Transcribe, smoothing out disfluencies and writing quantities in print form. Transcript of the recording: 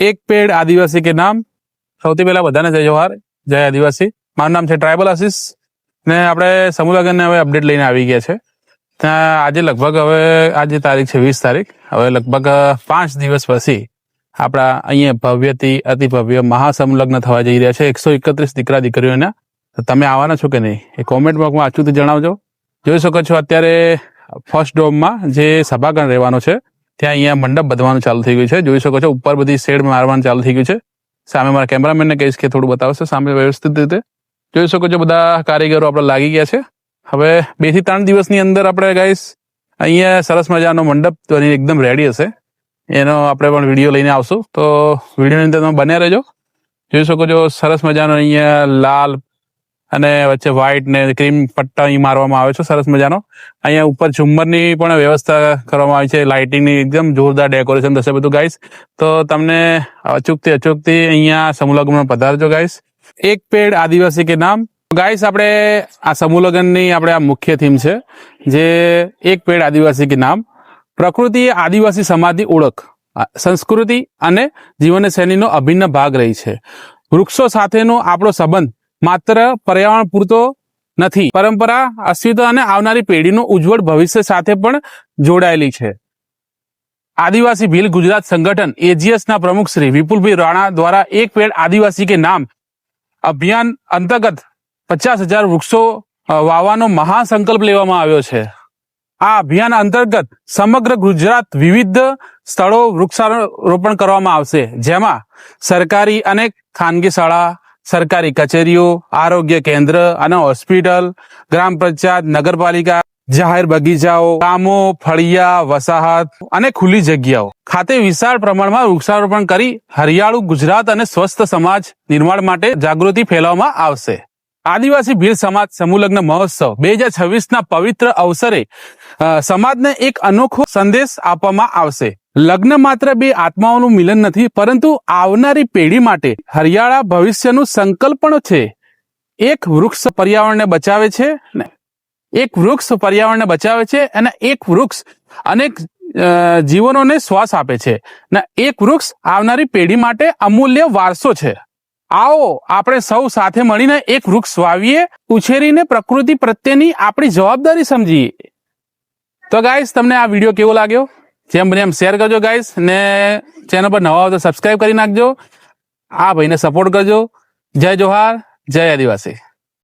એક પેડ આદિવાસી કે નામ। સૌથી પહેલા બધાને જય જોહાર, જય આદિવાસી। મારું નામ છે ટ્રાઇબલ આશીષ ને આપણે સમૂહ લગ્નને હવે અપડેટ લઈને આવી ગયા છે। ત્યાં આજે લગભગ હવે આજે તારીખ છે 20 તારીખ, હવે લગભગ 5 દિવસ પછી આપણા અહીંયા ભવ્યથી અતિ ભવ્ય મહાસમૂહ લગ્ન થવા જઈ રહ્યા છે 131 દીકરા દીકરીઓના। તો તમે આવવાના છો કે નહીં એ કોમેન્ટ બોક્સમાં અચૂકથી જણાવજો। જોઈ શકો છો અત્યારે ફર્સ્ટ ડોમમાં જે સભાગણ રહેવાનો છે ત્યાં અહીંયા મંડપ બધવાનું ચાલુ થઈ ગયું છે। જોઈ શકો છો ઉપર બધી શેડ મારવાનું ચાલુ થઈ ગયું છે। સામે મારા કેમેરામેનને કહીશ કે થોડું બતાવશે સામે વ્યવસ્થિત રીતે। જોઈ શકો છો બધા કારીગરો આપણે લાગી ગયા છે। હવે 2 થી 3 દિવસની અંદર આપણે ગાઈસ અહીંયા સરસ મજાનો મંડપ બની એકદમ રેડી હશે, એનો આપણે પણ વિડીયો લઈને આવશું। તો વિડીયોની અંદર તમે બન્યા રહેજો। જોઈ શકો છો સરસ મજાનો અહીંયા લાલ અને વચ્ચે વ્હાઈટ ને ક્રીમ પટ્ટા અહીં મારવામાં આવે છે સરસ મજાનો। અહીંયા ઉપર ઝુમ્મરની પણ વ્યવસ્થા કરવામાં આવી છે, લાઇટિંગની એકદમ જોરદાર ડેકોરેશન થશે બધું ગાઈસ। તો તમને અચૂકથી અહીંયા સમૂહ લગ્નમાં પધારજો ગાઈસ। એક પેડ આદિવાસી કે નામ। ગાઈસ આપણે આ સમૂહ લગ્નની આપણે આ મુખ્ય થીમ છે જે એક પેડ આદિવાસી કે નામ। પ્રકૃતિ એ આદિવાસી સમાજની ઓળખ, સંસ્કૃતિ અને જીવનશૈલીનો અભિન્ન ભાગ રહી છે। વૃક્ષો સાથેનો આપણો સંબંધ માત્ર પર્યાવરણ પૂરતો નથી, પરંપરા, અસ્તિત્વ અને આવનારી પેઢીનું ઉજ્જવળ ભવિષ્ય સાથે પણ જોડાયેલી છે। આદિવાસી ભીલ ગુજરાત સંગઠન એજીએસના પ્રમુખ શ્રી વિપુલભાઈ રાણા દ્વારા એક પેડ આદિવાસી કે નામ અભિયાન અંતર્ગત 50,000 વૃક્ષો વાવવાનો મહાસંકલ્પ લેવામાં આવ્યો છે। આ અભિયાન અંતર્ગત સમગ્ર ગુજરાત વિવિધ સ્થળો વૃક્ષારોપણ કરવામાં આવશે, જેમાં સરકારી અને ખાનગી શાળા, સરકારી કચેરીઓ, આરોગ્ય કેન્દ્ર અને હોસ્પિટલ, ગ્રામ પંચાયત, નગરપાલિકા, જાહેર બગીચાઓ, ગામો, ફળિયા, વસાહત અને ખુલ્લી જગ્યાઓ ખાતે વિશાળ પ્રમાણમાં વૃક્ષારોપણ કરી હરિયાળું ગુજરાત અને સ્વસ્થ સમાજ નિર્માણ માટે જાગૃતિ ફેલાવવામાં આવશે। આદિવાસી ભીલ સમાજ સમૂહ લગ્ન મહોત્સવ 2026ના પવિત્ર અવસરે સમાજને એક અનોખો સંદેશ આપવામાં આવશે। લગ્ન માત્ર બે આત્માઓનું મિલન નથી, પરંતુ આવનારી પેઢી માટે હરિયાળા ભવિષ્યનું સંકલ્પ પણ છે। એક વૃક્ષ પર્યાવરણને બચાવે છે અને એક વૃક્ષ અનેક જીવનોને શ્વાસ આપે છે ને એક વૃક્ષ આવનારી પેઢી માટે અમૂલ્ય વારસો છે। આવો આપણે સૌ સાથે મળીને એક વૃક્ષ વાવીએ, ઉછેરીને પ્રકૃતિ પ્રત્યેની આપણી જવાબદારી સમજીએ। તો ગાઈસ તમને આ વિડીયો કેવો લાગ્યો? જેમ બને એમ શેર કરજો ગાઈસ, ને ચેનલ પર નવા હો તો સબસ્ક્રાઇબ કરી નાખજો। આ ભાઈને સપોર્ટ કરજો। જય જોહાર, જય આદિવાસી।